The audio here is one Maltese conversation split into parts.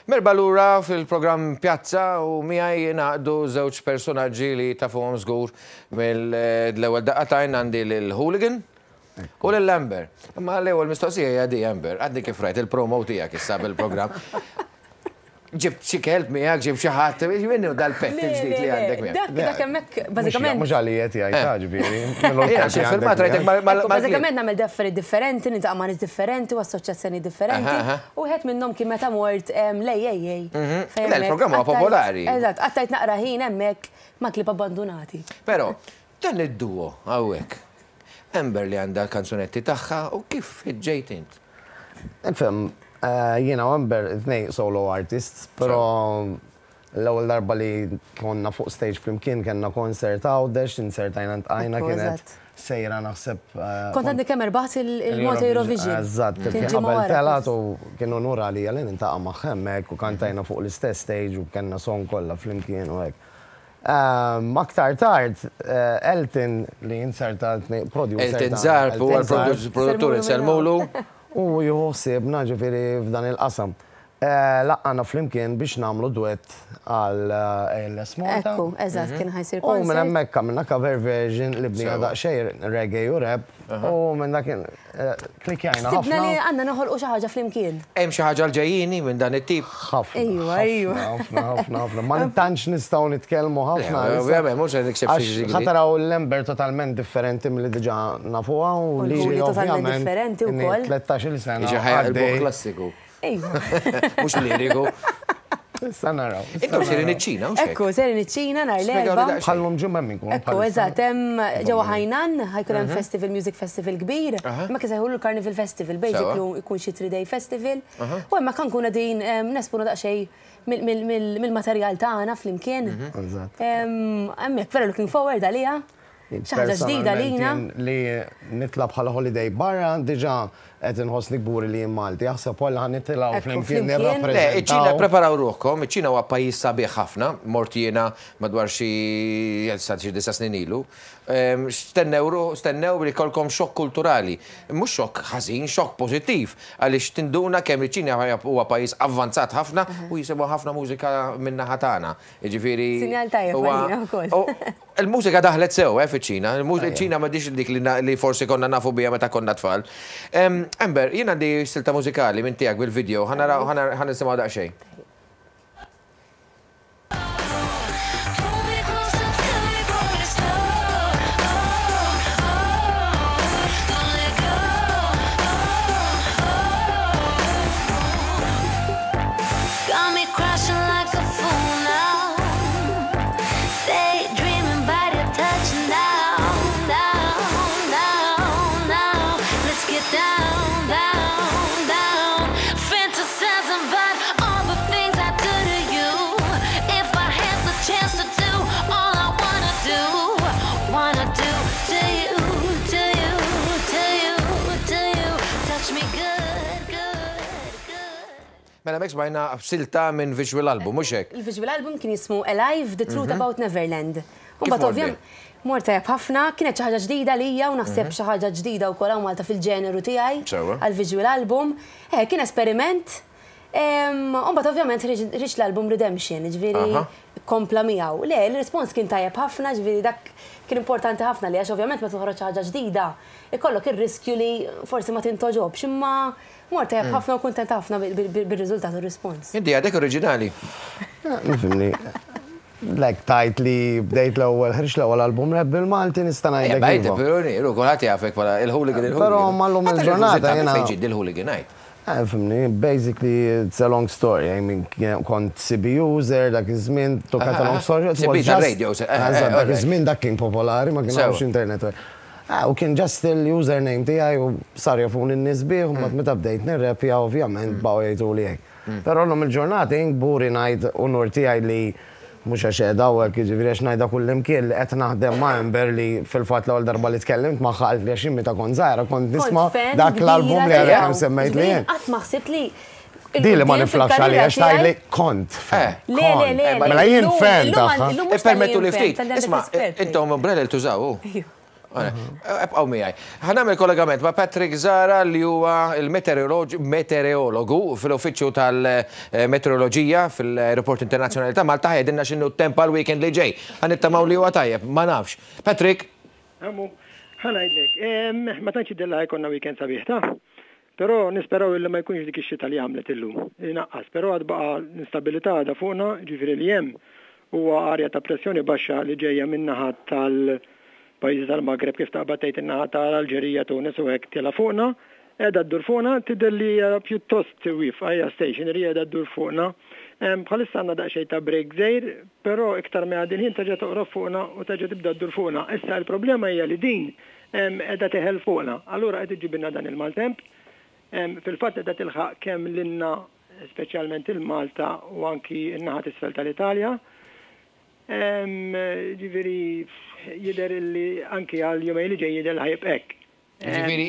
Merba lura fil-programm Pjazza u miħaj naqdu żewġ personaġġi li tafuhom żgur mill-ewwel daqqatajn għandi l-Hooligan u l-Amber. Ma l-ewwel mistoqsija hija di Amber, għaddi kif rajt il-promo tiegħek issa bil-programm. Ġibt xi kelb miegħek, ġibt xi ħadd, minnu dal-pett il-ġdid li għandek miegħek. Dak hemmhekk bażikament. Mhux għalijiet jgħid ġifieri. Jiena xi filmat rajtek Bażikament nagħmel affarijiet differenti, niltaqa' ma' nies differenti u assoċjazzjoni differenti. U wieħed minnhom kien meta mort lejjejjej. Il-programm huwa popolari. Eżatt, qattajt naqra ħin hemmhekk ma' klieb abbandunati. Però dan id-duo hawnhekk. Amber li għandha l-kanzunetti tagħha u kif ġejt int? Infhem, jiena Amber tnej solo artists, però l-ewwel darba li konna fuq stage flimkien kellna konsert Għawdex, insertajna ntqajna kienet sejra naħseb. Kont għandi kemm erbaħt il-Malta Eurovision. Eżatt, qabel telat u kienu nura li għalin intaqa' ma' hemmhekk u kantajna fuq l-istess stage u kellna song kollha flimkien u hekk. Aktar tard, Elton li inserta producer. Elton Zarb huwa l-produttur inselmulu. U jħossibna ġifiri f'dan il-qasam. Laqqana flimkien biex namlu duet għal ALS Malta. Ekku, eżatt, kien ħajsir konsert. U minn hemmhekk għamilna cover version li bnija daqsxejn reggae u rap. U minn dakin klikjajna ħafna. Stibna li għandna noħolqu xi ħaġa flimkien. Hemm xi ħaġa l-ġejjini minn dan it-tip. Ħafna. Ma tantx nistgħu nitkellmu ħafna. Ovvjament, mhux qed nikseb xi ġdid. Ħataraw l-Amber totalment differenti milli diġà nafuha u li totalment differenti wkoll. 13-il sena. Ġi klassiku. Mux liriku. Issa naraw. Intom serin iċ-Ċina, mux Ekku, serin iċ-Ċina, nar l-erba. Bħallum ġumma minnkum. Ekku, eżat, hemm ġewwa Ħajnan, ħajkun hemm festival, music festival kbir. Ma kien sejħulu l-Carnival Festival, basically ikun xi 3-day festival. U hemmhekk kan kuna din nespunu daqsxejn mill-materjal tagħna flimkien. Hemmhekk vera looking forward għaliha. Xaħġa ġdida lina. Li nitla bħala holiday barra, diġa qed inħossni gburi li Malti. Jaħseb wara ħan nitilgħu flimkien nirrappreżentaw. Iċ-Ċina preparaw ruħkom, iċ-Ċina huwa pajjiż sabiħ ħafna, mort jiena madwar xi 9 snin ilu. Stennew li kolkom xokk kulturali. Mhux xokk ħażin, xokk pożittiv, għaliex tinduna kemm iċ-Ċina huwa pajjiż avvanzat ħafna u jisibu ħafna mużika min-naħa tagħna. Jiġifieri. Sinjal tajjeb għalina wkoll. Il-mużika daħlet sew fiċ-Ċina. Il-Ċina m'għadix dik li forsi konna nafu biha meta konna tfal. Amber, jien għandi silta mużikali minn tiegħek bil-video, ħanisimgħu daqsxejn. Mela mek smajna silta minn visual album, mhux hekk? Il-visual album kien jismu Alive, The Truth About Neverland. Mbagħad ovvjament mort tajjeb ħafna, kienet xi ħaġa ġdida lija u naħseb xi ħaġa ġdida wkoll hawn Malta fil-ġeneru tiegħi għall-visual album. Kien esperiment. Mbagħad ovvjament riċ l-album Redemption, ġifieri kompla miegħu. Le, il-rispons kien tajjeb ħafna, ġifieri dak kien importanti ħafna li għax ovvjament meta toħroġ ħaġa ġdida, ikollok ir-riskju li forsi ma tintoġobx, imma mort tajjeb ħafna u kuntent ħafna bir-riżultat u r-rispons. Inti għadek oriġinali. Nifhimni. Lek tajt li bdejt l-ewwel ħriġ l-ewwel album rap bil-Malti nista' ngħidlek. Bajt però kulħadd jafek bħala il-Hooligan. Però mallum il-ġurnata jiena. Fejn ġid il-Hooligan ngħid. Fimni, basically it's a long story. I mean, kont CB user, dak iż-żmien tokkat long story. CB radio. Dak iż-żmien dak kien popolari, ma kienx internet. U kien just il-username tiegħi u sar jafun in-nies bih, u meta bdejt nirrepja ovvjament baqgħu jgħidu li hekk. Però llum il-ġurnata gburi ngħid unur tiegħi li mhux għax qiegħda hawnhekk jiġifieri għax ngħidha kull imkien li qed naħdem ma' Amber li fil-fatt l-ewwel darba li tkellimt magħha qalt li għax meta kont żgħira kont nisma' dak l-album li għalhekk semmejt li jien. Qatt ma ħsibt li Di li ma niflax għalli għax tajli kont. Le. Mela jien fan taħħa. Permettu li ftit. Isma, intom umbrella l-tużaw. Ebqaw miegħi. Ħanamel kollegament ma' Patrick Zara li huwa il-meteorologu fil-uffiċċju tal-meteoroloġija fil-Aeroport Internazzjonali ta' Malta ħajdilna x'inhu t-temp għal weekend li ġej. Ħanittamaw li huwa tajjeb, ma nafx. Patrick? Ħanajdlek, ma tantx idilla jkollna weekend sabiħ ta'. Però nisperaw illi ma jkunx dik ix-xita li għamlet illum. Inaqqas, però għad baqa' instabilità da fuqna, ġifieri li hemm huwa arja ta' pressjoni baxxa li ġejja min-naħa tal-pajjiżi tal-Maghreb kif taqbad tgħid in-naħa tal-Alġerija, Tunis u hekk tela fuqna, qiegħda ddur fuqna tidher li pjuttost wif hija stationary qiegħda ddur fuqna. Bħalissa għandna daqsxejn ta' break żgħir, però iktar me għadin ħin terġa' toqrob fuqna u terġa' tibda ddur fuqna. Issa l-problema hija li din qiegħda teħel fuqna. Allura qed iġibilna dan il-maltemp. Fil-fatt qiegħda tilħaq kemm lilna speċjalment il-Malta u anki n-naħa t'isfel tal-Italja. Ġifieri jidher li anki għal jumejn li ġej jidher ħajb hekk. Ġifieri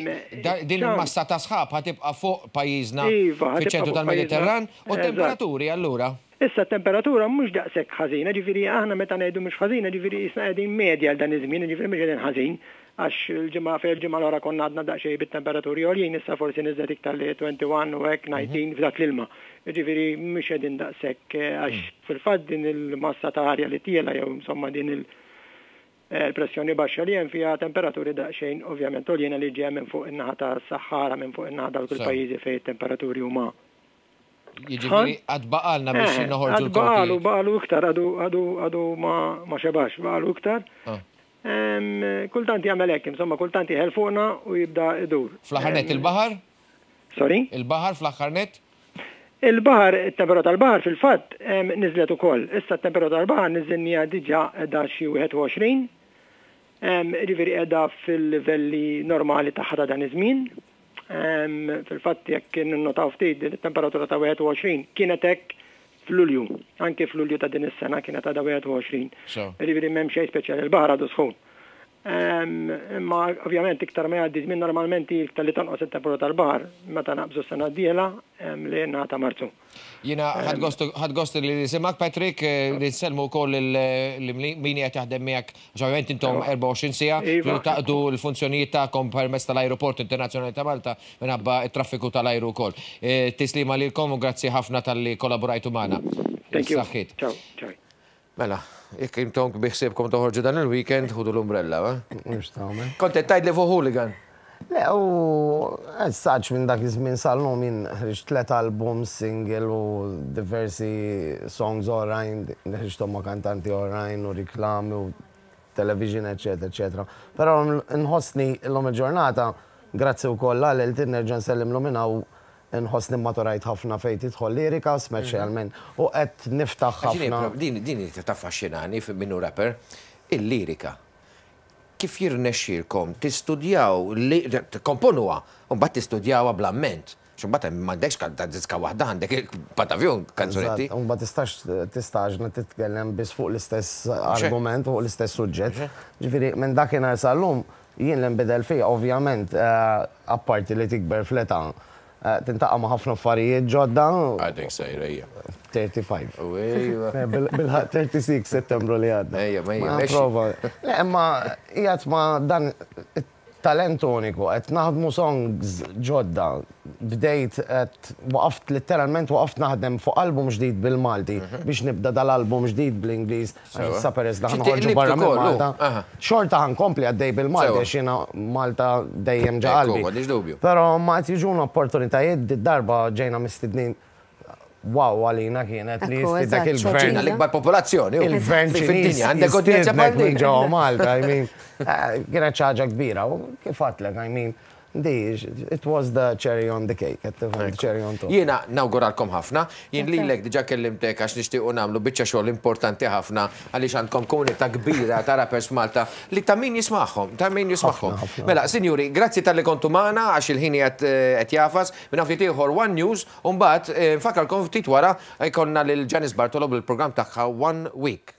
din il-massa ta' sħab ħatibqa' fuq pajjiżna fiċ-ċentru tal-Mediterran u temperaturi allura. Issa t-temperatura mhux daqshekk ħażina, ġifieri aħna meta ngħidu mhux ħażina, ġifieri isna qegħdin medja għal dan iż-żmien, ġifieri mhux qegħdin ħażin għax il-ġimgħa l-ora konna għadna daqsxejn bit-temperaturi għoljin, issa forsi niżżed iktar li 21 u hekk 19 f'dak l-ilma. Ġifieri mhux qegħdin daqshekk għax fil-fatt din il-massa ta' arja li tiela jew insomma din il-pressjoni baxxa li hemm fiha temperaturi daqsxejn ovvjament għoljien li ġej minn fuq in-naħa tas-Sahara minn fuq in-naħa dawk il-pajjiżi fejn it-temperaturi huma. Jiġifieri għad baqalna biex noħorġu l-korti. Baqalu iktar, għadu ma xebax, baqalu iktar. Kultanti jagħmel hekk, insomma, kultanti ħel fuqna u jibda idur. Fl-aħħar il-baħar? Sorry? Il-baħar fl-aħħar net? Il-baħar, it-temperatura tal-baħar fil-fatt niżlet ukoll. Issa t-temperatura tal-baħar niżilnija diġà qiegħda xi 21. Ġifieri qiegħda fil-livelli normali tagħha ta' dan iż-żmien. Fil-fatt jekk kien notaw ftit il-temperatura ta' 21 kienet hekk f'Lulju, anke f'Lulju ta' din is-sena kienet ta' 21. Ġifieri m'hemm xejn speċjali, il-baħar għadu sħun. Imma ovvjament iktar ma jgħaddi żmien normalment iktar li tonqos it-temperatura tal-baħar meta naqbżu s-sena d-dieħla li ta' Marzu. Jiena ħadgost li nisimgħek Patrick li nsellmu wkoll min qed jaħdem miegħek ovvjament intom 24 siegħa li taqdu l-funzjonijiet tagħkom permezz tal-Ajruport Internazzjonali ta' Malta minħabba t-traffiku tal-ajru wkoll. Tislima lilkom u grazzi ħafna tal-li kollaborajtu magħna. Thank you. Ciao. Mela, jekk intom biħsibkom toħorġu dan il-weekend ħudu l-umbrella, Kontet tgħidli fuq Hooligan. Le, u saċ minn dak iż-żmien sal-lum jien ħriġt 3 albums, single u diversi songs oħrajn, ħriġtom ma' kantanti oħrajn u riklami u television, eccetera. Però nħossni l-lum il-ġurnata, grazzi wkoll għal il-tirnerġa nsellim l-lumina u nħossni maturajt ħafna fejn tidħol lirika, speċjalment, u qed niftaħ ħafna. Din taffaxxinani minnu rapper, il-lirika. Kif jirnexxilkom tistudjaw komponuha u mbagħad tistudjawha bl-amment. X'imbagħad m'għandekx diska waħda għandek patavjon kanzunetti. U mbagħad tistaġna titkellem biss fuq l-istess argument u l-istess suġġett. Ġifieri minn dakinhar sal-lum jien li nbidel fija ovvjament apparti li tikber fl-età tintaqa' ma' ħafna affarijiet ġodda. Għadek sejrejja. 35. Bil-ħaq 36 Settembru li għadda. Le, imma jgħat ma dan talent uniku, qed naħdmu songs ġodda. Bdejt waqaft literalment waqaft naħdem fuq album ġdid bil-Malti biex nibda dal-album ġdid bl-Ingliż għax saperes li ħanħorġu barra minn Malta. Xorta ħankompli għaddej bil-Malti għax jiena Malta dejjem ġa qalbi. Però ma qed jiġuna opportunitajiet darba ġejna mistednin. Wow, għalina kienet li dak il-gvern. L-ikbar popolazzjoni. Il-gvern ċinis għandek udjenza ġo Malta, kienet ċaġa kbira. Kif għatlek, it was the cherry on the cake, cherry on top. Jiena nawguralkom ħafna, jien lilek diġà kellimtek għax nixtiequ nagħmlu biċċa xogħol importanti ħafna għaliex għandkom komunità kbira ta' rappers Malta li ta' min jismagħhom, Mela, sinjuri, grazzi tal-li kontu magħna għax il-ħin qed jafas minn ftit ieħor One News u mbagħad nfakkarkom ftit wara jkollna lil Janice Bartolo bil-programm tagħha One Week.